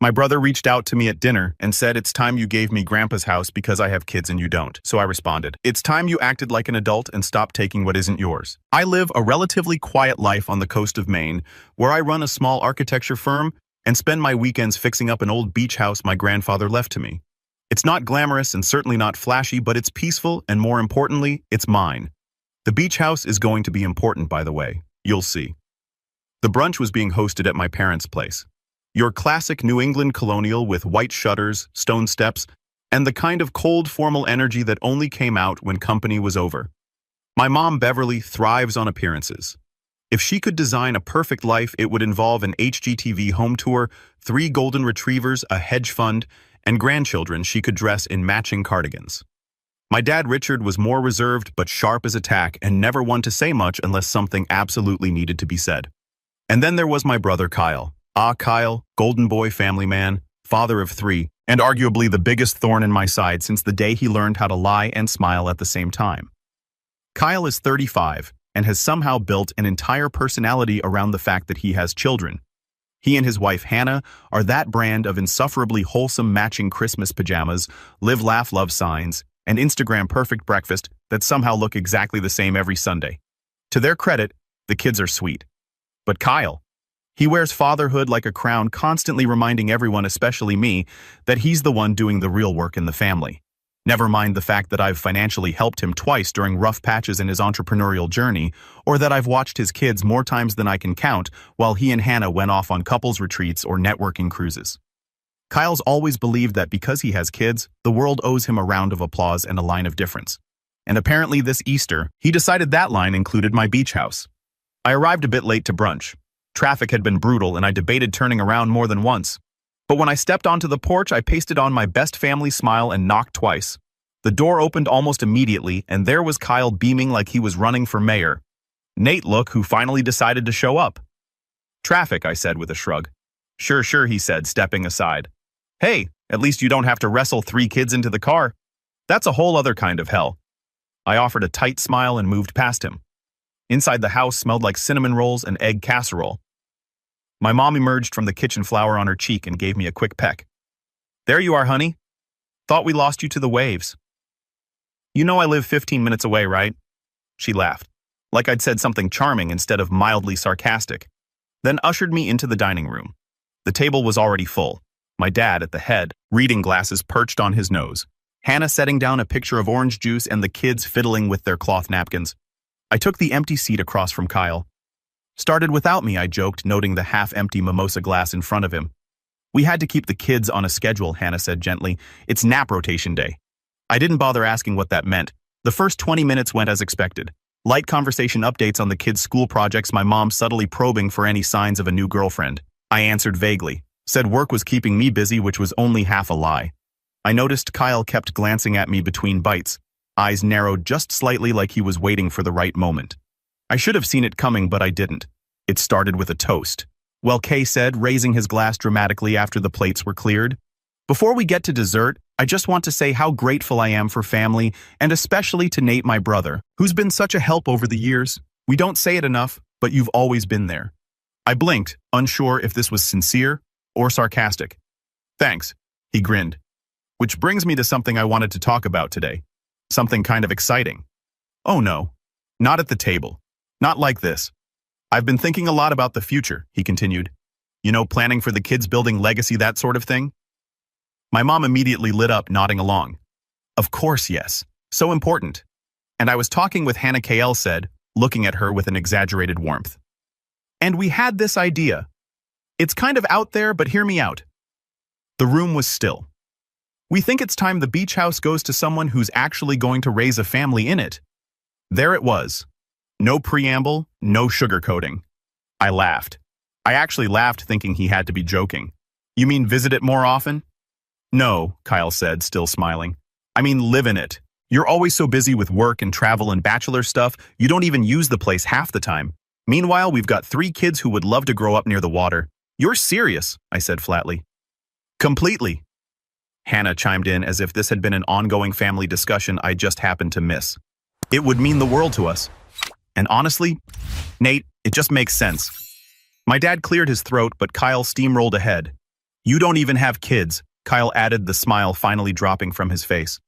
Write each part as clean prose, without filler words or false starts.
My brother reached out to me at dinner and said, "It's time you gave me Grandpa's house because I have kids and you don't." So I responded, "It's time you acted like an adult and stopped taking what isn't yours." I live a relatively quiet life on the coast of Maine, where I run a small architecture firm and spend my weekends fixing up an old beach house my grandfather left to me. It's not glamorous and certainly not flashy, but it's peaceful and, more importantly, it's mine. The beach house is going to be important, by the way. You'll see. The brunch was being hosted at my parents' place. Your classic New England colonial with white shutters, stone steps, and the kind of cold, formal energy that only came out when company was over. My mom, Beverly, thrives on appearances. If she could design a perfect life, it would involve an HGTV home tour, 3 golden retrievers, a hedge fund, and grandchildren she could dress in matching cardigans. My dad, Richard, was more reserved but sharp as a tack and never one to say much unless something absolutely needed to be said. And then there was my brother, Kyle. Kyle, golden boy, family man, father of 3, and arguably the biggest thorn in my side since the day he learned how to lie and smile at the same time. Kyle is 35 and has somehow built an entire personality around the fact that he has children. He and his wife, Hannah, are that brand of insufferably wholesome matching Christmas pajamas, live, laugh, love signs, and Instagram perfect breakfast that somehow look exactly the same every Sunday. To their credit, the kids are sweet. But Kyle, he wears fatherhood like a crown, constantly reminding everyone, especially me, that he's the one doing the real work in the family. Never mind the fact that I've financially helped him twice during rough patches in his entrepreneurial journey, or that I've watched his kids more times than I can count while he and Hannah went off on couples retreats or networking cruises. Kyle's always believed that because he has kids, the world owes him a round of applause and a line of difference. And apparently this Easter, he decided that line included my beach house. I arrived a bit late to brunch. Traffic had been brutal and I debated turning around more than once. But when I stepped onto the porch, I pasted on my best family smile and knocked twice. The door opened almost immediately, and there was Kyle beaming like he was running for mayor. Nate, look, who finally decided to show up. "Traffic," I said with a shrug. Sure, he said, stepping aside. "Hey, at least you don't have to wrestle 3 kids into the car. That's a whole other kind of hell." I offered a tight smile and moved past him. Inside the house smelled like cinnamon rolls and egg casserole. My mom emerged from the kitchen, flower on her cheek, and gave me a quick peck. "There you are, honey. Thought we lost you to the waves. You know I live 15 minutes away, right?" She laughed, like I'd said something charming instead of mildly sarcastic, then ushered me into the dining room. The table was already full, my dad at the head, reading glasses perched on his nose, Hannah setting down a picture of orange juice, and the kids fiddling with their cloth napkins. I took the empty seat across from Kyle. "Started without me," I joked, noting the half-empty mimosa glass in front of him. "We had to keep the kids on a schedule," Hannah said gently. "It's nap rotation day." I didn't bother asking what that meant. The first 20 minutes went as expected. Light conversation, updates on the kids' school projects, my mom subtly probing for any signs of a new girlfriend. I answered vaguely, said work was keeping me busy, which was only half a lie. I noticed Kyle kept glancing at me between bites, eyes narrowed just slightly like he was waiting for the right moment. I should have seen it coming, but I didn't. It started with a toast. "Well," Kay said, raising his glass dramatically after the plates were cleared. "Before we get to dessert, I just want to say how grateful I am for family, and especially to Nate, my brother, who's been such a help over the years. We don't say it enough, but you've always been there." I blinked, unsure if this was sincere or sarcastic. "Thanks," he grinned. "Which brings me to something I wanted to talk about today. Something kind of exciting." "Oh no, not at the table. Not like this. I've been thinking a lot about the future," he continued. "You know, planning for the kids, building legacy, that sort of thing." My mom immediately lit up, nodding along. "Of course, yes. So important." "And I was talking with Hannah," KL said, looking at her with an exaggerated warmth. "And we had this idea. It's kind of out there, but hear me out." The room was still. "We think it's time the beach house goes to someone who's actually going to raise a family in it." There it was. No preamble, no sugarcoating. I laughed. I actually laughed thinking he had to be joking. "You mean visit it more often?" "No," Kyle said, still smiling. "I mean live in it. You're always so busy with work and travel and bachelor stuff, you don't even use the place half the time. Meanwhile, we've got 3 kids who would love to grow up near the water." "You're serious," I said flatly. "Completely." Hannah chimed in as if this had been an ongoing family discussion I just happened to miss. "It would mean the world to us. And honestly, Nate, it just makes sense." My dad cleared his throat, but Kyle steamrolled ahead. You don't even have kids, Kyle added, the smile finally dropping from his face.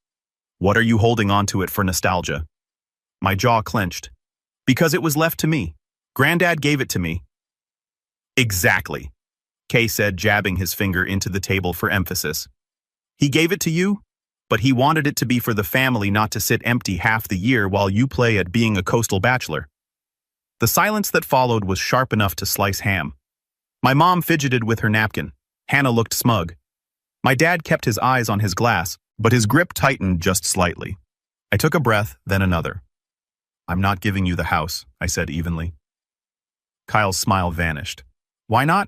What are you holding on to it for nostalgia? My jaw clenched. Because it was left to me. Granddad gave it to me. Exactly, Kay said, jabbing his finger into the table for emphasis. He gave it to you, but he wanted it to be for the family, not to sit empty half the year while you play at being a coastal bachelor. The silence that followed was sharp enough to slice ham. My mom fidgeted with her napkin. Hannah looked smug. My dad kept his eyes on his glass, but his grip tightened just slightly. I took a breath, then another. I'm not giving you the house, I said evenly. Kyle's smile vanished. Why not?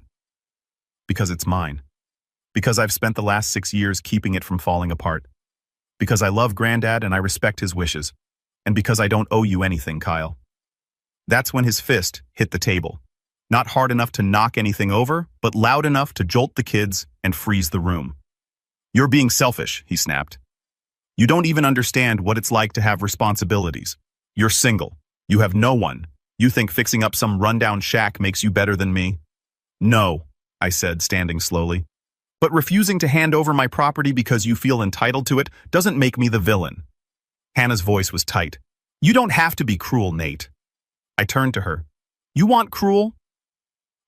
Because it's mine. Because I've spent the last 6 years keeping it from falling apart. Because I love Granddad and I respect his wishes. And because I don't owe you anything, Kyle. That's when his fist hit the table. Not hard enough to knock anything over, but loud enough to jolt the kids and freeze the room. You're being selfish, he snapped. You don't even understand what it's like to have responsibilities. You're single. You have no one. You think fixing up some rundown shack makes you better than me? No, I said, standing slowly. But refusing to hand over my property because you feel entitled to it doesn't make me the villain. Hannah's voice was tight. You don't have to be cruel, Nate. I turned to her. You want cruel?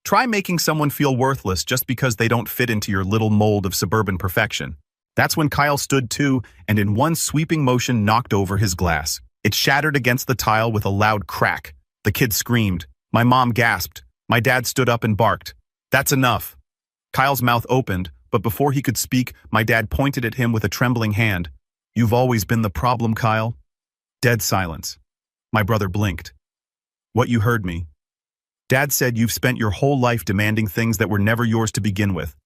Try making someone feel worthless just because they don't fit into your little mold of suburban perfection. That's when Kyle stood too, and in one sweeping motion knocked over his glass. It shattered against the tile with a loud crack. The kid screamed. My mom gasped. My dad stood up and barked. That's enough. Kyle's mouth opened, but before he could speak, my dad pointed at him with a trembling hand. You've always been the problem, Kyle. Dead silence. My brother blinked. What, you heard me? Dad said you've spent your whole life demanding things that were never yours to begin with.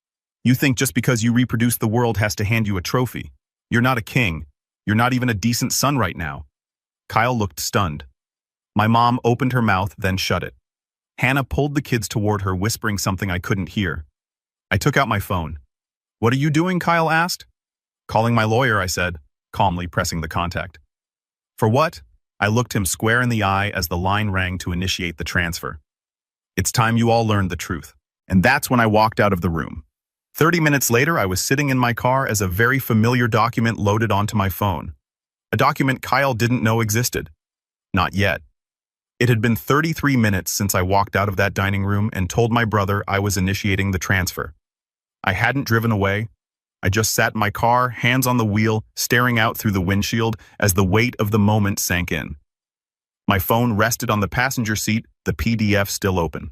You think just because you reproduce the world has to hand you a trophy. You're not a king. You're not even a decent son right now. Kyle looked stunned. My mom opened her mouth, then shut it. Hannah pulled the kids toward her, whispering something I couldn't hear. I took out my phone. What are you doing? Kyle asked. Calling my lawyer, I said, calmly pressing the contact. For what? I looked him square in the eye as the line rang to initiate the transfer. It's time you all learned the truth. And that's when I walked out of the room. 30 minutes later, I was sitting in my car as a very familiar document loaded onto my phone. A document Kyle didn't know existed. Not yet. It had been 33 minutes since I walked out of that dining room and told my brother I was initiating the transfer. I hadn't driven away. I just sat in my car, hands on the wheel, staring out through the windshield as the weight of the moment sank in. My phone rested on the passenger seat, the PDF still open.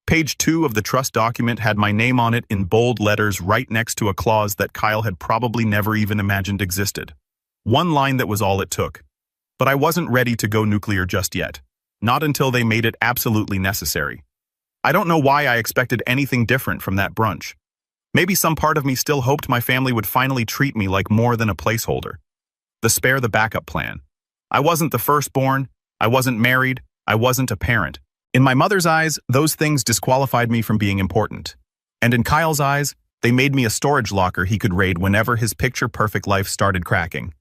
Page 2 of the trust document had my name on it in bold letters right next to a clause that Kyle had probably never even imagined existed. One line that was all it took. But I wasn't ready to go nuclear just yet. Not until they made it absolutely necessary. I don't know why I expected anything different from that brunch. Maybe some part of me still hoped my family would finally treat me like more than a placeholder. The backup plan. I wasn't the firstborn. I wasn't married. I wasn't a parent. In my mother's eyes, those things disqualified me from being important. And in Kyle's eyes, they made me a storage locker he could raid whenever his picture-perfect life started cracking.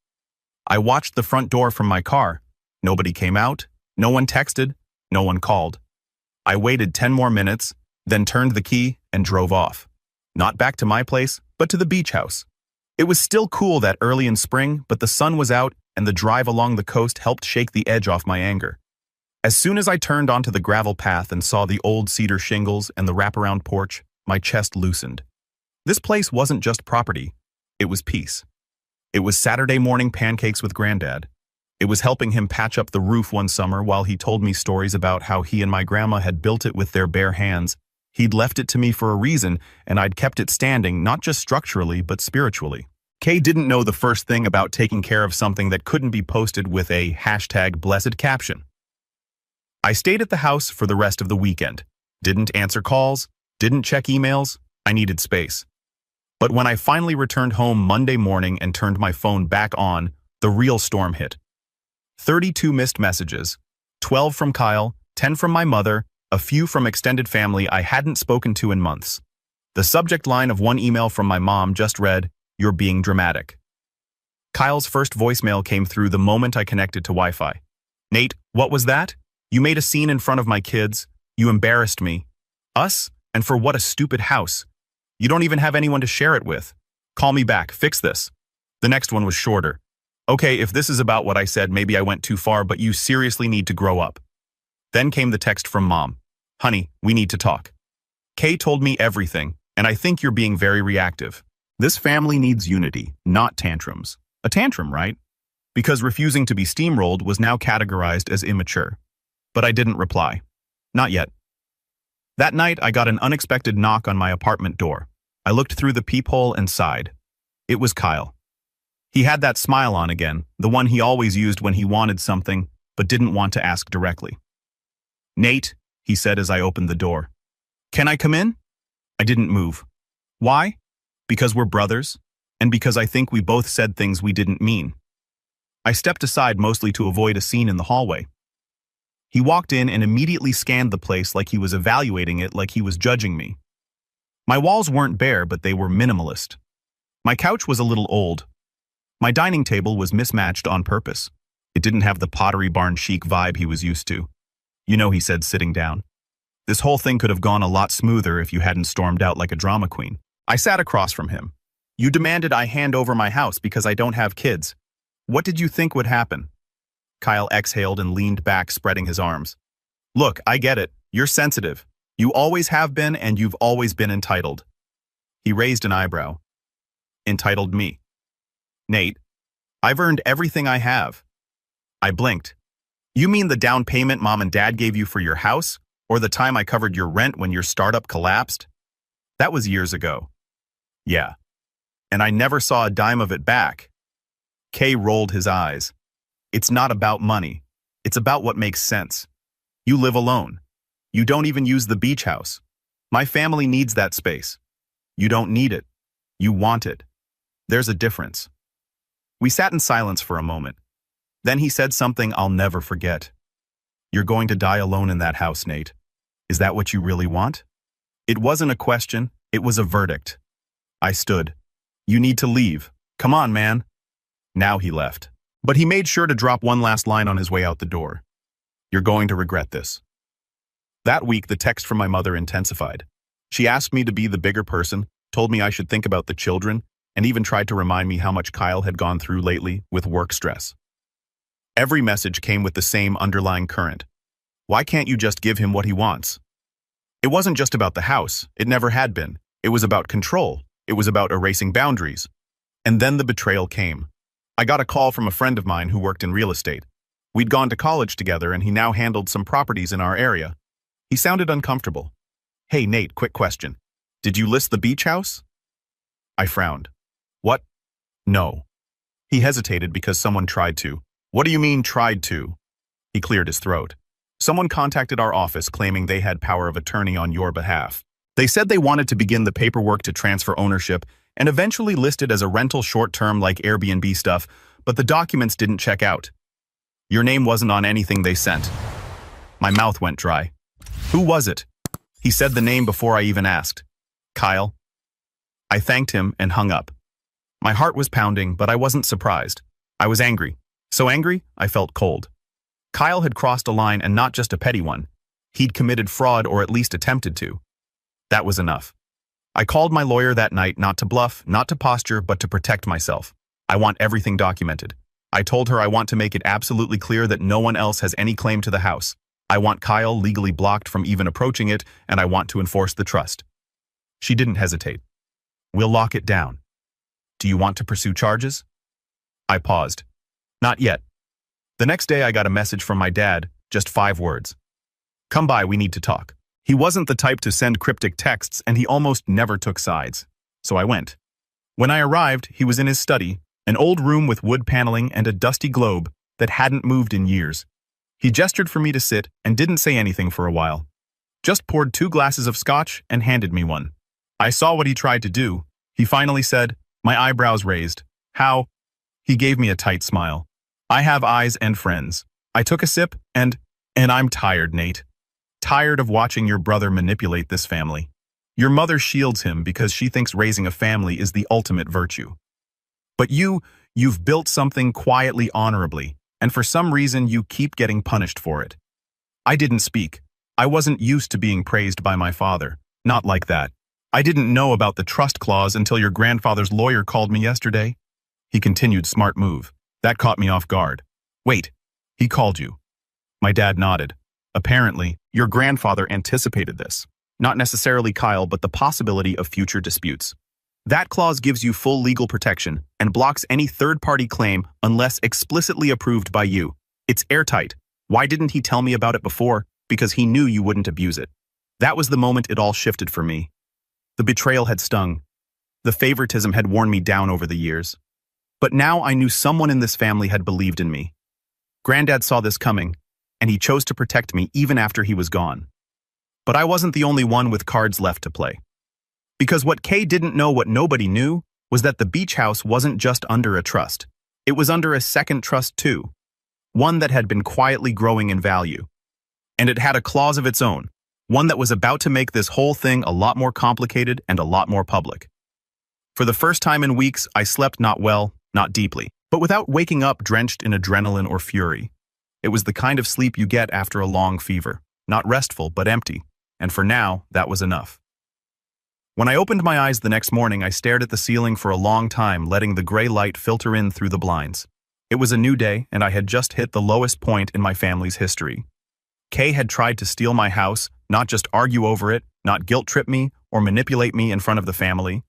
I watched the front door from my car. Nobody came out. No one texted. No one called. I waited 10 more minutes, then turned the key and drove off. Not back to my place, but to the beach house. It was still cool that early in spring, but the sun was out and the drive along the coast helped shake the edge off my anger. As soon as I turned onto the gravel path and saw the old cedar shingles and the wraparound porch, my chest loosened. This place wasn't just property. It was peace. It was Saturday morning pancakes with Granddad. It was helping him patch up the roof one summer while he told me stories about how he and my grandma had built it with their bare hands. He'd left it to me for a reason, and I'd kept it standing, not just structurally, but spiritually. Kay didn't know the first thing about taking care of something that couldn't be posted with a #blessed caption. I stayed at the house for the rest of the weekend. Didn't answer calls, didn't check emails. I needed space. But when I finally returned home Monday morning and turned my phone back on, the real storm hit. 32 missed messages, 12 from Kyle, 10 from my mother, a few from extended family I hadn't spoken to in months. The subject line of one email from my mom just read, "You're being dramatic." Kyle's first voicemail came through the moment I connected to Wi-Fi. "Nate, what was that? You made a scene in front of my kids. You embarrassed me. Us? And for what a stupid house. You don't even have anyone to share it with. Call me back, fix this. The next one was shorter. Okay, if this is about what I said, maybe I went too far, but you seriously need to grow up. Then came the text from Mom. Honey, we need to talk. Kay told me everything, and I think you're being very reactive. This family needs unity, not tantrums. A tantrum, right? Because refusing to be steamrolled was now categorized as immature. But I didn't reply. Not yet. That night, I got an unexpected knock on my apartment door. I looked through the peephole and sighed. It was Kyle. He had that smile on again, the one he always used when he wanted something, but didn't want to ask directly. Nate, he said as I opened the door. Can I come in? I didn't move. Why? Because we're brothers, and because I think we both said things we didn't mean. I stepped aside mostly to avoid a scene in the hallway. He walked in and immediately scanned the place like he was evaluating it, like he was judging me. My walls weren't bare, but they were minimalist. My couch was a little old. My dining table was mismatched on purpose. It didn't have the Pottery Barn chic vibe he was used to. You know, he said, sitting down. This whole thing could have gone a lot smoother if you hadn't stormed out like a drama queen. I sat across from him. You demanded I hand over my house because I don't have kids. What did you think would happen? Kyle exhaled and leaned back, spreading his arms. Look, I get it. You're sensitive. You always have been, and you've always been entitled. He raised an eyebrow. Entitled me. Nate, I've earned everything I have. I blinked. You mean the down payment Mom and Dad gave you for your house? Or the time I covered your rent when your startup collapsed? That was years ago. Yeah. And I never saw a dime of it back. Kay rolled his eyes. It's not about money. It's about what makes sense. You live alone. You don't even use the beach house. My family needs that space. You don't need it. You want it. There's a difference. We sat in silence for a moment. Then he said something I'll never forget. You're going to die alone in that house, Nate. Is that what you really want? It wasn't a question, it was a verdict. I stood. You need to leave. Come on, man. Now he left. But he made sure to drop one last line on his way out the door. You're going to regret this. That week, the text from my mother intensified. She asked me to be the bigger person, told me I should think about the children, and even tried to remind me how much Kyle had gone through lately with work stress. Every message came with the same underlying current. Why can't you just give him what he wants? It wasn't just about the house. It never had been. It was about control. It was about erasing boundaries. And then the betrayal came. I got a call from a friend of mine who worked in real estate. We'd gone to college together, and he now handled some properties in our area. He sounded uncomfortable. Hey, Nate, quick question. Did you list the beach house? I frowned. What? No. He hesitated because someone tried to. What do you mean, tried to? He cleared his throat. Someone contacted our office claiming they had power of attorney on your behalf. They said they wanted to begin the paperwork to transfer ownership and eventually list it as a rental short-term like Airbnb stuff, but the documents didn't check out. Your name wasn't on anything they sent. My mouth went dry. Who was it? He said the name before I even asked. Kyle. I thanked him and hung up. My heart was pounding, but I wasn't surprised. I was angry. So angry, I felt cold. Kyle had crossed a line, and not just a petty one. He'd committed fraud, or at least attempted to. That was enough. I called my lawyer that night, not to bluff, not to posture, but to protect myself. I want everything documented. I told her I want to make it absolutely clear that no one else has any claim to the house. I want Kyle legally blocked from even approaching it, and I want to enforce the trust. She didn't hesitate. We'll lock it down. Do you want to pursue charges? I paused. Not yet. The next day I got a message from my dad, just 5 words. Come by, we need to talk. He wasn't the type to send cryptic texts, and he almost never took sides. So I went. When I arrived, he was in his study, an old room with wood paneling and a dusty globe that hadn't moved in years. He gestured for me to sit and didn't say anything for a while. Just poured 2 glasses of scotch and handed me one. I saw what he tried to do. He finally said, my eyebrows raised. How? He gave me a tight smile. I have eyes and friends. I took a sip and I'm tired, Nate. Tired of watching your brother manipulate this family. Your mother shields him because she thinks raising a family is the ultimate virtue. But you've built something quietly honorably, and for some reason you keep getting punished for it. I didn't speak. I wasn't used to being praised by my father. Not like that. I didn't know about the trust clause until your grandfather's lawyer called me yesterday. He continued, smart move. That caught me off guard. Wait, he called you. My dad nodded. Apparently, your grandfather anticipated this. Not necessarily Kyle, but the possibility of future disputes. That clause gives you full legal protection and blocks any third-party claim unless explicitly approved by you. It's airtight. Why didn't he tell me about it before? Because he knew you wouldn't abuse it. That was the moment it all shifted for me. The betrayal had stung. The favoritism had worn me down over the years. But now I knew someone in this family had believed in me. Granddad saw this coming, and he chose to protect me even after he was gone. But I wasn't the only one with cards left to play. Because what Kay didn't know, what nobody knew, was that the beach house wasn't just under a trust. It was under a second trust too. One that had been quietly growing in value. And it had a clause of its own, one that was about to make this whole thing a lot more complicated and a lot more public. For the first time in weeks, I slept not well, not deeply, but without waking up drenched in adrenaline or fury. It was the kind of sleep you get after a long fever, not restful but empty, and for now, that was enough. When I opened my eyes the next morning, I stared at the ceiling for a long time, letting the gray light filter in through the blinds. It was a new day, and I had just hit the lowest point in my family's history. Kay had tried to steal my house, not just argue over it, not guilt-trip me or manipulate me in front of the family.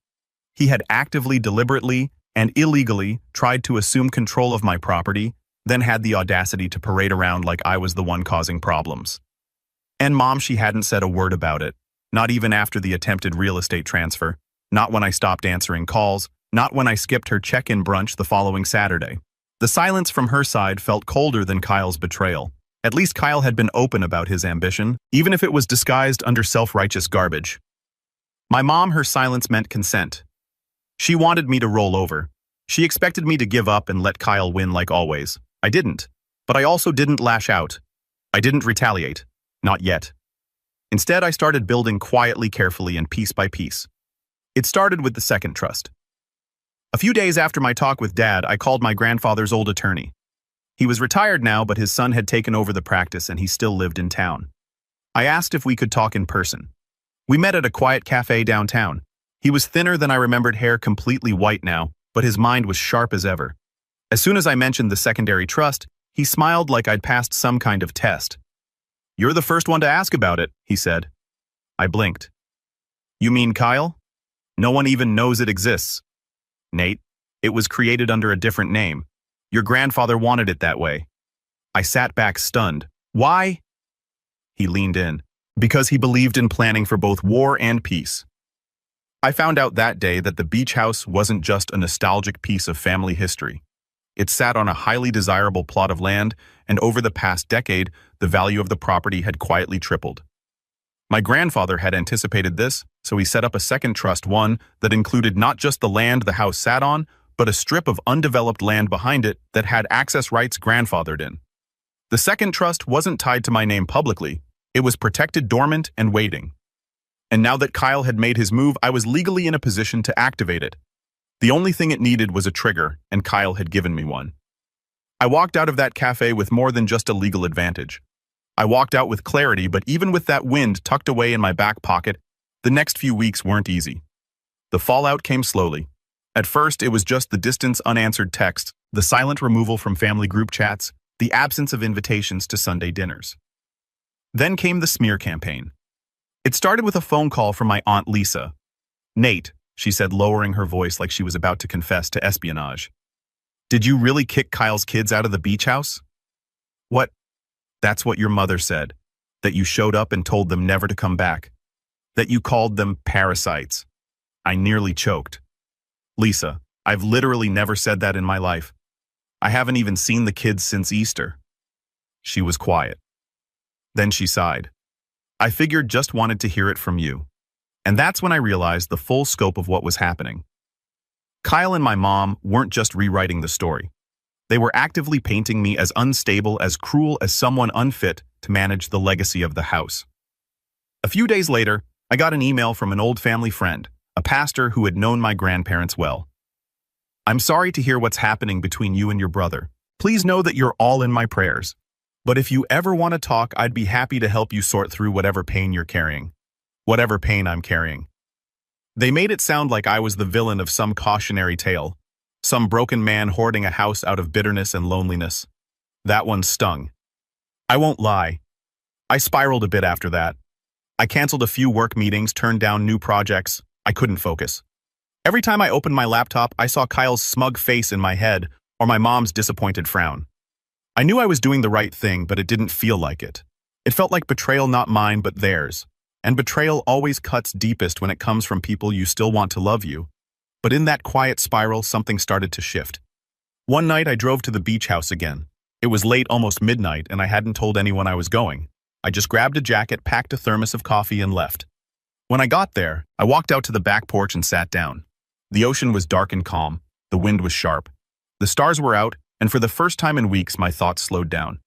He had actively, deliberately, and illegally tried to assume control of my property, then had the audacity to parade around like I was the one causing problems. And Mom, she hadn't said a word about it, not even after the attempted real estate transfer, not when I stopped answering calls, not when I skipped her check-in brunch the following Saturday. The silence from her side felt colder than Kyle's betrayal. At least Kyle had been open about his ambition, even if it was disguised under self-righteous garbage. My mom, her silence meant consent. She wanted me to roll over. She expected me to give up and let Kyle win like always. I didn't. But I also didn't lash out. I didn't retaliate. Not yet. Instead, I started building quietly, carefully, and piece by piece. It started with the second trust. A few days after my talk with Dad, I called my grandfather's old attorney. He was retired now, but his son had taken over the practice and he still lived in town. I asked if we could talk in person. We met at a quiet cafe downtown. He was thinner than I remembered, hair completely white now, but his mind was sharp as ever. As soon as I mentioned the secondary trust, he smiled like I'd passed some kind of test. "You're the first one to ask about it," he said. I blinked. "You mean Kyle? No one even knows it exists." "Nate, it was created under a different name. Your grandfather wanted it that way." I sat back stunned. "Why?" He leaned in. "Because he believed in planning for both war and peace." I found out that day that the beach house wasn't just a nostalgic piece of family history. It sat on a highly desirable plot of land, and over the past decade, the value of the property had quietly tripled. My grandfather had anticipated this, so he set up a second trust, one that included not just the land the house sat on, but a strip of undeveloped land behind it that had access rights grandfathered in. The second trust wasn't tied to my name publicly. It was protected, dormant, and waiting. And now that Kyle had made his move, I was legally in a position to activate it. The only thing it needed was a trigger, and Kyle had given me one. I walked out of that cafe with more than just a legal advantage. I walked out with clarity, but even with that wind tucked away in my back pocket, the next few weeks weren't easy. The fallout came slowly. At first, it was just the distant unanswered texts, the silent removal from family group chats, the absence of invitations to Sunday dinners. Then came the smear campaign. It started with a phone call from my Aunt Lisa. "Nate," she said, lowering her voice like she was about to confess to espionage. "Did you really kick Kyle's kids out of the beach house?" "What?" "That's what your mother said. That you showed up and told them never to come back. That you called them parasites." I nearly choked. "Lisa, I've literally never said that in my life. I haven't even seen the kids since Easter." She was quiet. Then she sighed. "I figured, just wanted to hear it from you." And that's when I realized the full scope of what was happening. Kyle and my mom weren't just rewriting the story. They were actively painting me as unstable, as cruel, as someone unfit to manage the legacy of the house. A few days later, I got an email from an old family friend, a pastor who had known my grandparents well. "I'm sorry to hear what's happening between you and your brother. Please know that you're all in my prayers. But if you ever want to talk, I'd be happy to help you sort through whatever pain you're carrying. Whatever pain I'm carrying." They made it sound like I was the villain of some cautionary tale, some broken man hoarding a house out of bitterness and loneliness. That one stung. I won't lie. I spiraled a bit after that. I canceled a few work meetings, turned down new projects. I couldn't focus. Every time I opened my laptop, I saw Kyle's smug face in my head or my mom's disappointed frown. I knew I was doing the right thing, but it didn't feel like it. It felt like betrayal, not mine, but theirs. And betrayal always cuts deepest when it comes from people you still want to love you. But in that quiet spiral, something started to shift. One night, I drove to the beach house again. It was late, almost midnight, and I hadn't told anyone I was going. I just grabbed a jacket, packed a thermos of coffee, and left. When I got there, I walked out to the back porch and sat down. The ocean was dark and calm. The wind was sharp. The stars were out, and for the first time in weeks, my thoughts slowed down.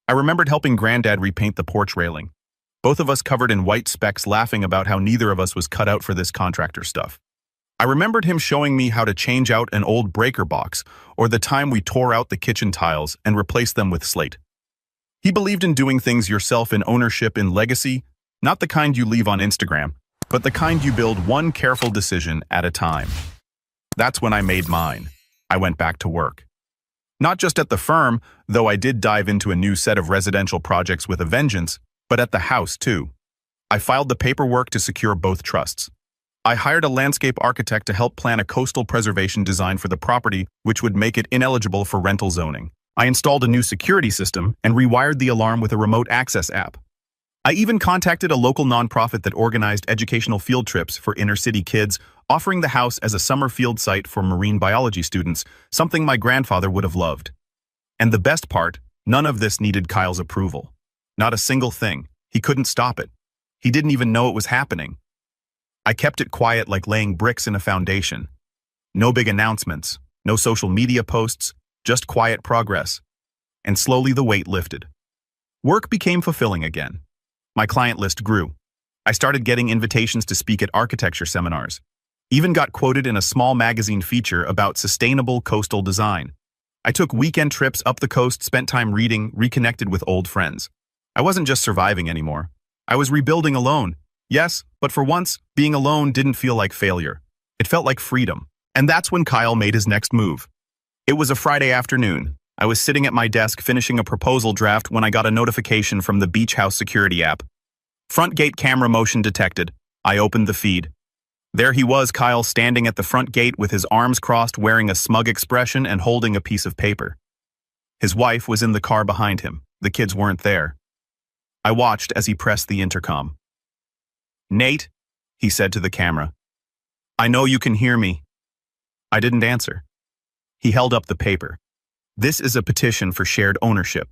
I remembered helping Granddad repaint the porch railing. Both of us covered in white specks, laughing about how neither of us was cut out for this contractor stuff. I remembered him showing me how to change out an old breaker box, or the time we tore out the kitchen tiles and replaced them with slate. He believed in doing things yourself, in ownership, in legacy, not the kind you leave on Instagram, but the kind you build one careful decision at a time. That's when I made mine. I went back to work. Not just at the firm, though I did dive into a new set of residential projects with a vengeance, but at the house too. I filed the paperwork to secure both trusts. I hired a landscape architect to help plan a coastal preservation design for the property, which would make it ineligible for rental zoning. I installed a new security system and rewired the alarm with a remote access app. I even contacted a local nonprofit that organized educational field trips for inner-city kids, offering the house as a summer field site for marine biology students, something my grandfather would have loved. And the best part, none of this needed Kyle's approval. Not a single thing. He couldn't stop it. He didn't even know it was happening. I kept it quiet, like laying bricks in a foundation. No big announcements, no social media posts, just quiet progress. And slowly the weight lifted. Work became fulfilling again. My client list grew. I started getting invitations to speak at architecture seminars. Even got quoted in a small magazine feature about sustainable coastal design. I took weekend trips up the coast, spent time reading, reconnected with old friends. I wasn't just surviving anymore. I was rebuilding alone. Yes, but for once, being alone didn't feel like failure. It felt like freedom. And that's when Kyle made his next move. It was a Friday afternoon. I was sitting at my desk finishing a proposal draft when I got a notification from the beach house security app. Front gate camera motion detected. I opened the feed. There he was, Kyle, standing at the front gate with his arms crossed, wearing a smug expression and holding a piece of paper. His wife was in the car behind him. The kids weren't there. I watched as he pressed the intercom. "Nate," he said to the camera. "I know you can hear me." I didn't answer. He held up the paper. "This is a petition for shared ownership.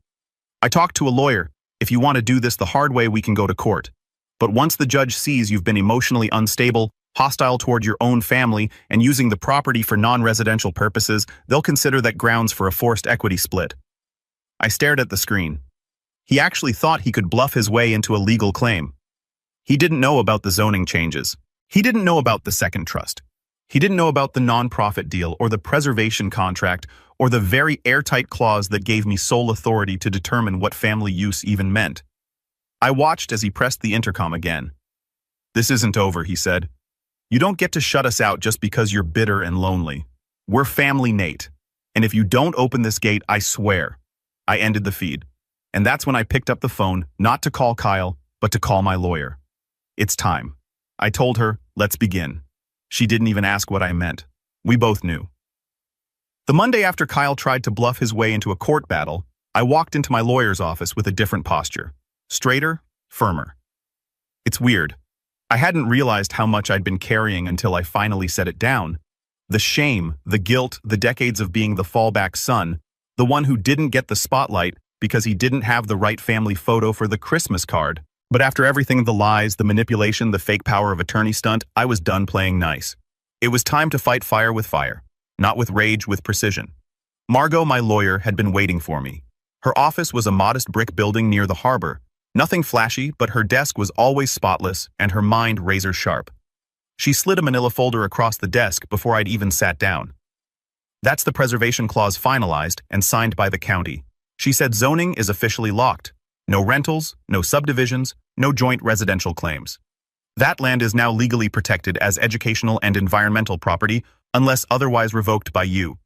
I talked to a lawyer. If you want to do this the hard way, we can go to court. But once the judge sees you've been emotionally unstable, hostile toward your own family, and using the property for non-residential purposes, they'll consider that grounds for a forced equity split." I stared at the screen. He actually thought he could bluff his way into a legal claim. He didn't know about the zoning changes. He didn't know about the second trust. He didn't know about the nonprofit deal or the preservation contract or the very airtight clause that gave me sole authority to determine what family use even meant. I watched as he pressed the intercom again. "This isn't over," he said. "You don't get to shut us out just because you're bitter and lonely. We're family, Nate. And if you don't open this gate, I swear." I ended the feed. And that's when I picked up the phone, not to call Kyle, but to call my lawyer. "It's time." I told her, "Let's begin." She didn't even ask what I meant. We both knew. The Monday after Kyle tried to bluff his way into a court battle, I walked into my lawyer's office with a different posture. Straighter, firmer. It's weird. I hadn't realized how much I'd been carrying until I finally set it down. The shame, the guilt, the decades of being the fallback son, the one who didn't get the spotlight because he didn't have the right family photo for the Christmas card. But after everything, the lies, the manipulation, the fake power of attorney stunt, I was done playing nice. It was time to fight fire with fire, not with rage, with precision. Margot, my lawyer, had been waiting for me. Her office was a modest brick building near the harbor. Nothing flashy, but her desk was always spotless and her mind razor sharp. She slid a manila folder across the desk before I'd even sat down. "That's the preservation clause finalized and signed by the county." She said zoning is officially locked. No rentals, no subdivisions, no joint residential claims. That land is now legally protected as educational and environmental property unless otherwise revoked by you.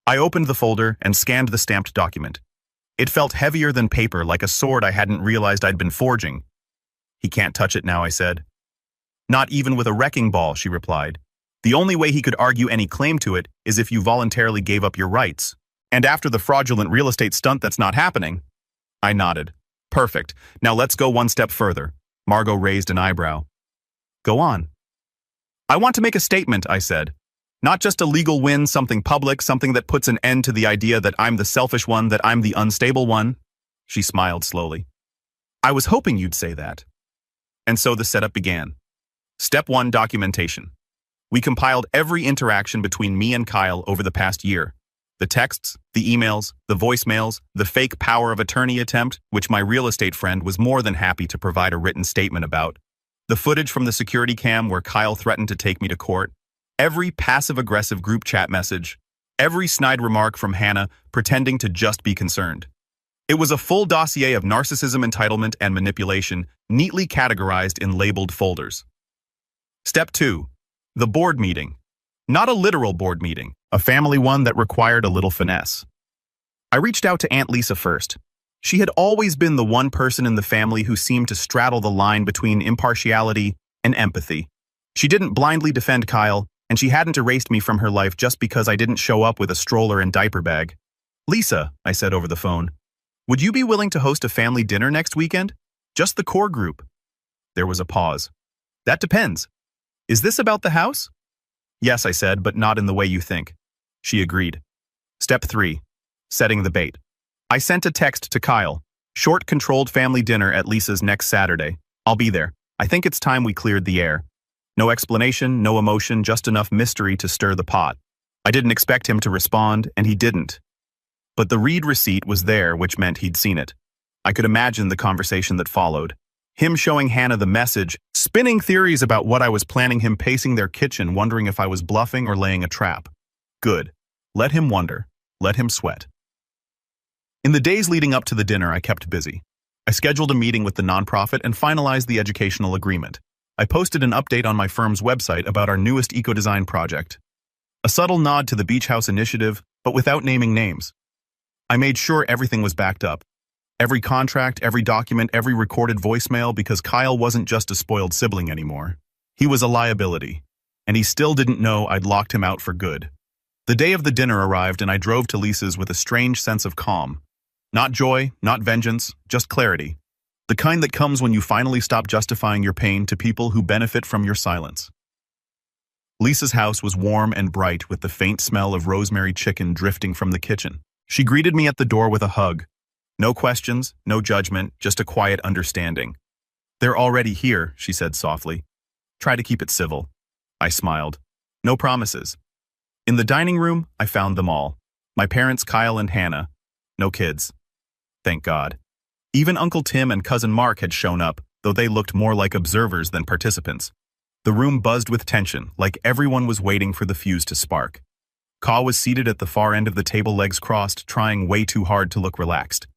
I opened the folder and scanned the stamped document. It felt heavier than paper, like a sword I hadn't realized I'd been forging. He can't touch it now, I said. Not even with a wrecking ball, she replied. The only way he could argue any claim to it is if you voluntarily gave up your rights. And after the fraudulent real estate stunt, that's not happening. I nodded. Perfect. Now let's go one step further. Margot raised an eyebrow. Go on. I want to make a statement, I said. Not just a legal win, something public, something that puts an end to the idea that I'm the selfish one, that I'm the unstable one. She smiled slowly. I was hoping you'd say that. And so the setup began. Step 1, documentation. We compiled every interaction between me and Kyle over the past year. The texts, the emails, the voicemails, the fake power of attorney attempt, which my real estate friend was more than happy to provide a written statement about. The footage from the security cam where Kyle threatened to take me to court. Every passive-aggressive group chat message. Every snide remark from Hannah pretending to just be concerned. It was a full dossier of narcissism, entitlement, and manipulation, neatly categorized in labeled folders. Step 2. The board meeting. Not a literal board meeting, a family one that required a little finesse. I reached out to Aunt Lisa first. She had always been the one person in the family who seemed to straddle the line between impartiality and empathy. She didn't blindly defend Kyle, and she hadn't erased me from her life just because I didn't show up with a stroller and diaper bag. Lisa, I said over the phone, would you be willing to host a family dinner next weekend? Just the core group. There was a pause. That depends. Is this about the house? Yes, I said, but not in the way you think. She agreed. Step 3. Setting the bait. I sent a text to Kyle. Short, controlled family dinner at Lisa's next Saturday. I'll be there. I think it's time we cleared the air. No explanation, no emotion, just enough mystery to stir the pot. I didn't expect him to respond, and he didn't. But the read receipt was there, which meant he'd seen it. I could imagine the conversation that followed. Him showing Hannah the message, spinning theories about what I was planning, him pacing their kitchen, wondering if I was bluffing or laying a trap. Good. Let him wonder. Let him sweat. In the days leading up to the dinner, I kept busy. I scheduled a meeting with the nonprofit and finalized the educational agreement. I posted an update on my firm's website about our newest eco-design project. A subtle nod to the Beach House initiative, but without naming names. I made sure everything was backed up. Every contract, every document, every recorded voicemail, because Kyle wasn't just a spoiled sibling anymore. He was a liability, and he still didn't know I'd locked him out for good. The day of the dinner arrived, and I drove to Lisa's with a strange sense of calm. Not joy, not vengeance, just clarity. The kind that comes when you finally stop justifying your pain to people who benefit from your silence. Lisa's house was warm and bright with the faint smell of rosemary chicken drifting from the kitchen. She greeted me at the door with a hug. No questions, no judgment, just a quiet understanding. They're already here, she said softly. Try to keep it civil. I smiled. No promises. In the dining room, I found them all. My parents, Kyle and Hannah. No kids. Thank God. Even Uncle Tim and Cousin Mark had shown up, though they looked more like observers than participants. The room buzzed with tension, like everyone was waiting for the fuse to spark. Ka was seated at the far end of the table, legs crossed, trying way too hard to look relaxed.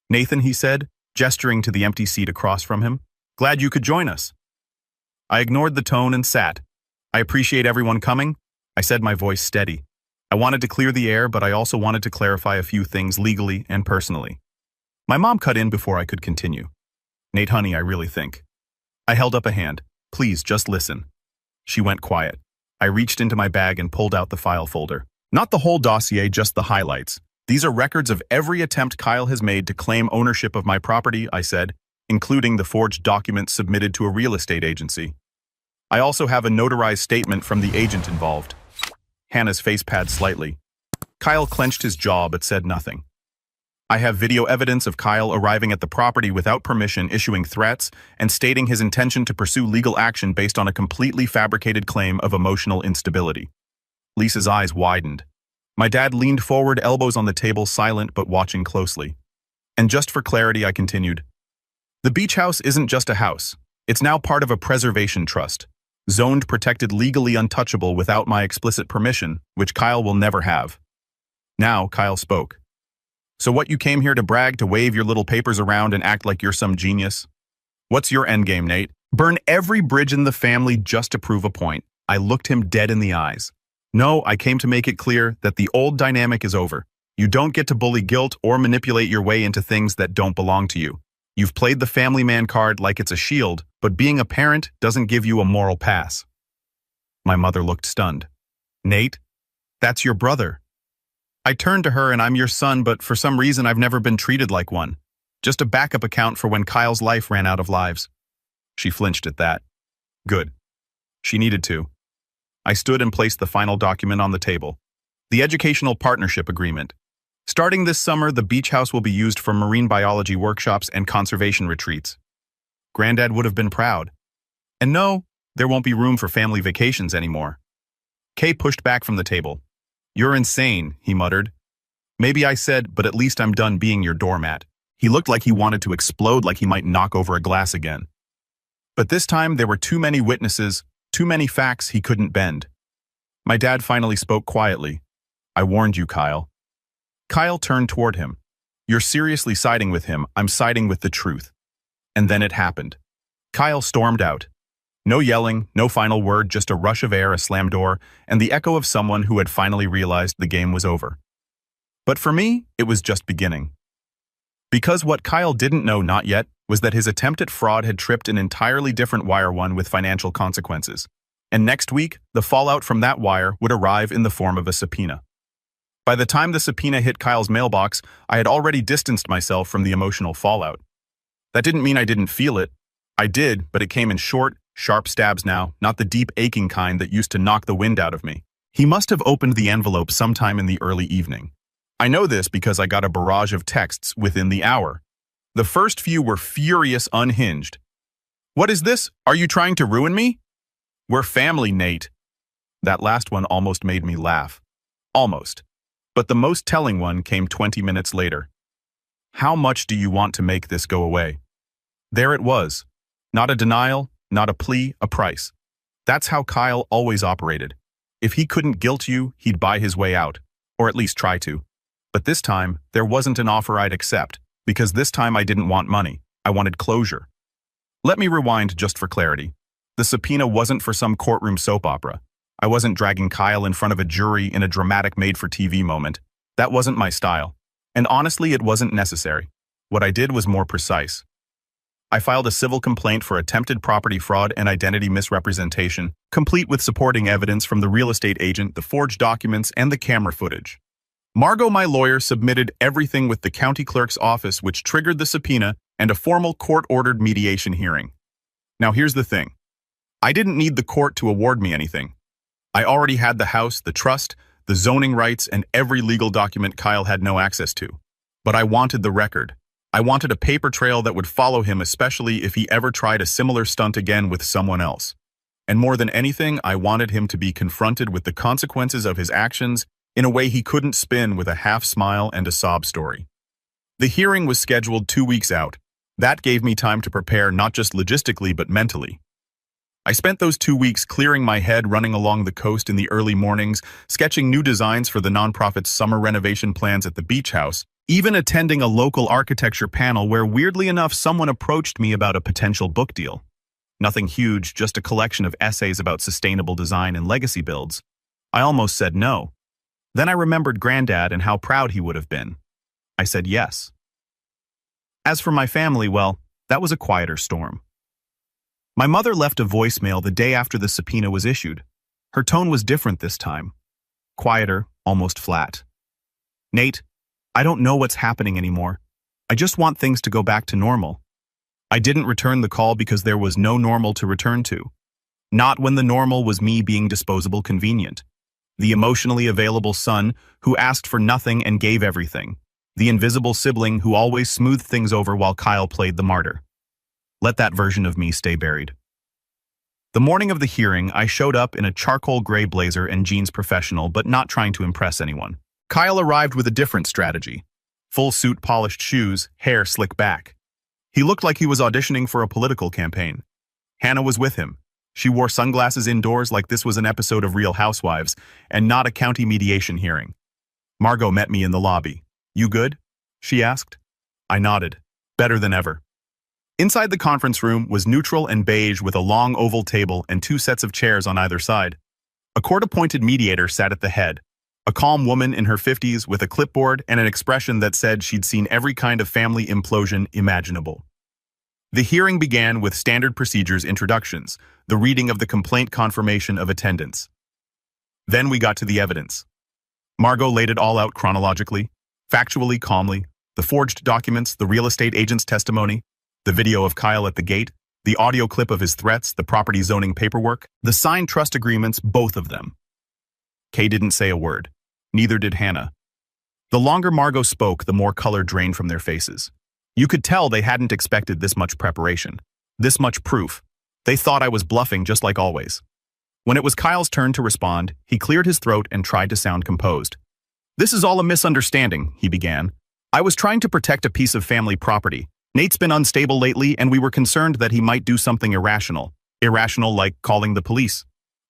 Nathan, he said, gesturing to the empty seat across from him. Glad you could join us. I ignored the tone and sat. I appreciate everyone coming, I said, my voice steady. I wanted to clear the air, but I also wanted to clarify a few things legally and personally. My mom cut in before I could continue. Nate, honey, I really think. I held up a hand. Please, just listen. She went quiet. I reached into my bag and pulled out the file folder. Not the whole dossier, just the highlights. These are records of every attempt Kyle has made to claim ownership of my property, I said, including the forged documents submitted to a real estate agency. I also have a notarized statement from the agent involved. Hannah's face padded slightly. Kyle clenched his jaw but said nothing. I have video evidence of Kyle arriving at the property without permission, issuing threats, and stating his intention to pursue legal action based on a completely fabricated claim of emotional instability. Lisa's eyes widened. My dad leaned forward, elbows on the table, silent but watching closely. And just for clarity, I continued. The beach house isn't just a house. It's now part of a preservation trust, zoned, protected, legally untouchable without my explicit permission, which Kyle will never have. Now, Kyle spoke. So what, you came here to brag, to wave your little papers around and act like you're some genius? What's your endgame, Nate? Burn every bridge in the family just to prove a point. I looked him dead in the eyes. No, I came to make it clear that the old dynamic is over. You don't get to bully guilt or manipulate your way into things that don't belong to you. You've played the family man card like it's a shield, but being a parent doesn't give you a moral pass. My mother looked stunned. Nate, that's your brother. I turned to her and I'm your son, but for some reason I've never been treated like one. Just a backup account for when Kyle's life ran out of lives. She flinched at that. Good. She needed to. I stood and placed the final document on the table. The Educational Partnership Agreement. Starting this summer, the beach house will be used for marine biology workshops and conservation retreats. Granddad would have been proud. And no, there won't be room for family vacations anymore. Kay pushed back from the table. You're insane, he muttered. Maybe I said, but at least I'm done being your doormat. He looked like he wanted to explode, like he might knock over a glass again. But this time there were too many witnesses, too many facts he couldn't bend. My dad finally spoke quietly. I warned you, Kyle. Kyle turned toward him. You're seriously siding with him. I'm siding with the truth. And then it happened. Kyle stormed out. No yelling, no final word, just a rush of air, a slam door, and the echo of someone who had finally realized the game was over. But for me, it was just beginning. Because what Kyle didn't know, not yet, was that his attempt at fraud had tripped an entirely different wire, one with financial consequences. And next week, the fallout from that wire would arrive in the form of a subpoena. By the time the subpoena hit Kyle's mailbox, I had already distanced myself from the emotional fallout. That didn't mean I didn't feel it. I did, but it came in short, sharp stabs now, not the deep aching kind that used to knock the wind out of me. He must have opened the envelope sometime in the early evening. I know this because I got a barrage of texts within the hour. The first few were furious, unhinged. What is this? Are you trying to ruin me? We're family, Nate. That last one almost made me laugh. Almost. But the most telling one came 20 minutes later. How much do you want to make this go away? There it was. Not a denial, not a plea, a price. That's how Kyle always operated. If he couldn't guilt you, he'd buy his way out, or at least try to. But this time, there wasn't an offer I'd accept, because this time I didn't want money. I wanted closure. Let me rewind just for clarity. The subpoena wasn't for some courtroom soap opera. I wasn't dragging Kyle in front of a jury in a dramatic made-for-TV moment. That wasn't my style. And honestly, it wasn't necessary. What I did was more precise. I filed a civil complaint for attempted property fraud and identity misrepresentation, complete with supporting evidence from the real estate agent, the forged documents, and the camera footage. Margot, my lawyer, submitted everything with the county clerk's office, which triggered the subpoena and a formal court-ordered mediation hearing. Now here's the thing. I didn't need the court to award me anything. I already had the house, the trust, the zoning rights, and every legal document Kyle had no access to. But I wanted the record. I wanted a paper trail that would follow him, especially if he ever tried a similar stunt again with someone else. And more than anything, I wanted him to be confronted with the consequences of his actions in a way he couldn't spin with a half smile and a sob story. The hearing was scheduled 2 weeks out. That gave me time to prepare, not just logistically but mentally. I spent those 2 weeks clearing my head, running along the coast in the early mornings, sketching new designs for the nonprofit's summer renovation plans at the beach house, even attending a local architecture panel where, weirdly enough, someone approached me about a potential book deal. Nothing huge, just a collection of essays about sustainable design and legacy builds. I almost said no. Then I remembered Granddad and how proud he would have been. I said yes. As for my family, well, that was a quieter storm. My mother left a voicemail the day after the subpoena was issued. Her tone was different this time. Quieter, almost flat. Nate, I don't know what's happening anymore. I just want things to go back to normal. I didn't return the call because there was no normal to return to. Not when the normal was me being disposable convenient. The emotionally available son who asked for nothing and gave everything. The invisible sibling who always smoothed things over while Kyle played the martyr. Let that version of me stay buried. The morning of the hearing, I showed up in a charcoal gray blazer and jeans, professional, but not trying to impress anyone. Kyle arrived with a different strategy. Full suit, polished shoes, hair slick back. He looked like he was auditioning for a political campaign. Hannah was with him. She wore sunglasses indoors like this was an episode of Real Housewives and not a county mediation hearing. Margot met me in the lobby. You good? She asked. I nodded. Better than ever. Inside the conference room was neutral and beige with a long oval table and 2 sets of chairs on either side. A court-appointed mediator sat at the head, a calm woman in her 50s with a clipboard and an expression that said she'd seen every kind of family implosion imaginable. The hearing began with standard procedures introductions, the reading of the complaint confirmation of attendance. Then we got to the evidence. Margot laid it all out chronologically, factually, calmly, the forged documents, the real estate agent's testimony, the video of Kyle at the gate, the audio clip of his threats, the property zoning paperwork, the signed trust agreements, both of them. Kay didn't say a word. Neither did Hannah. The longer Margot spoke, the more color drained from their faces. You could tell they hadn't expected this much preparation, this much proof. They thought I was bluffing just like always. When it was Kyle's turn to respond, he cleared his throat and tried to sound composed. "This is all a misunderstanding," he began. "I was trying to protect a piece of family property. Nate's been unstable lately, and we were concerned that he might do something irrational. Irrational like calling the police."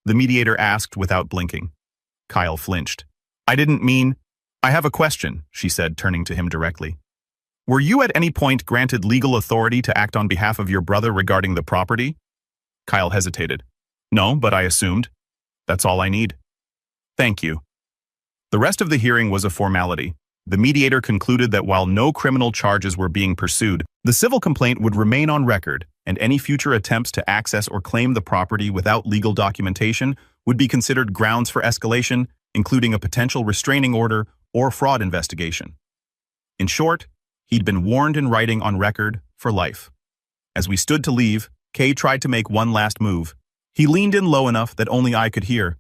The mediator asked without blinking. Kyle flinched. "I didn't mean—" "I have a question," she said, turning to him directly. "Were you at any point granted legal authority to act on behalf of your brother regarding the property?" Kyle hesitated. "No, but I assumed. That's all I need." "Thank you." The rest of the hearing was a formality. The mediator concluded that while no criminal charges were being pursued, the civil complaint would remain on record, and any future attempts to access or claim the property without legal documentation would be considered grounds for escalation, including a potential restraining order or fraud investigation. In short, he'd been warned in writing on record for life. As we stood to leave, Kay tried to make one last move. He leaned in low enough that only I could hear.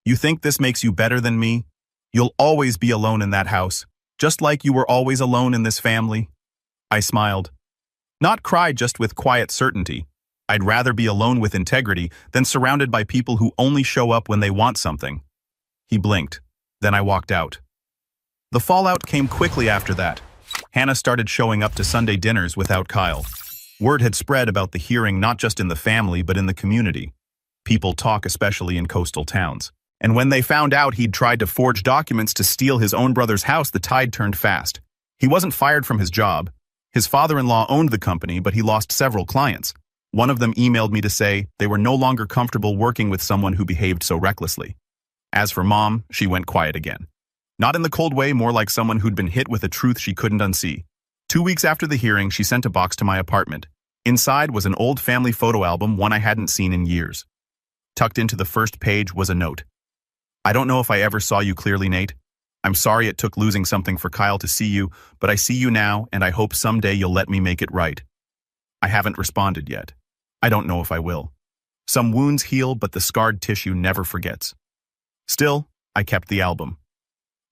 "You think this makes you better than me? You'll always be alone in that house, just like you were always alone in this family." I smiled. Not cried, just with quiet certainty. I'd rather be alone with integrity than surrounded by people who only show up when they want something. He blinked. Then I walked out. The fallout came quickly after that. Hannah started showing up to Sunday dinners without Kyle. Word had spread about the hearing not just in the family but in the community. People talk, especially in coastal towns. And when they found out he'd tried to forge documents to steal his own brother's house, the tide turned fast. He wasn't fired from his job. His father-in-law owned the company, but he lost several clients. One of them emailed me to say they were no longer comfortable working with someone who behaved so recklessly. As for Mom, she went quiet again. Not in the cold way, more like someone who'd been hit with a truth she couldn't unsee. 2 weeks after the hearing, she sent a box to my apartment. Inside was an old family photo album, one I hadn't seen in years. Tucked into the first page was a note. "I don't know if I ever saw you clearly, Nate. I'm sorry it took losing something for Kyle to see you, but I see you now, and I hope someday you'll let me make it right." I haven't responded yet. I don't know if I will. Some wounds heal, but the scarred tissue never forgets. Still, I kept the album.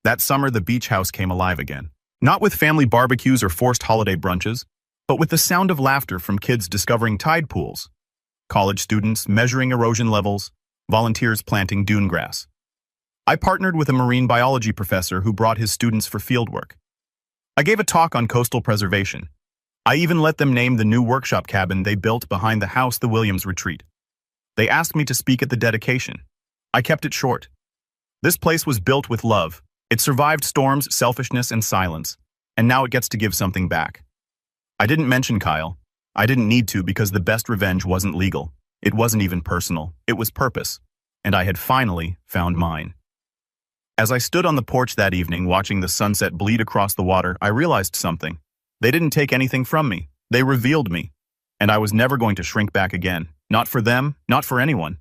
That summer, the beach house came alive again. Not with family barbecues or forced holiday brunches, but with the sound of laughter from kids discovering tide pools, college students measuring erosion levels, volunteers planting dune grass. I partnered with a marine biology professor who brought his students for fieldwork. I gave a talk on coastal preservation. I even let them name the new workshop cabin they built behind the house the Williams retreat. They asked me to speak at the dedication. I kept it short. This place was built with love. It survived storms, selfishness, and silence, and now it gets to give something back. I didn't mention Kyle. I didn't need to because the best revenge wasn't legal. It wasn't even personal. It was purpose, and I had finally found mine. As I stood on the porch that evening watching the sunset bleed across the water, I realized something. They didn't take anything from me. They revealed me, and I was never going to shrink back again. Not for them, not for anyone.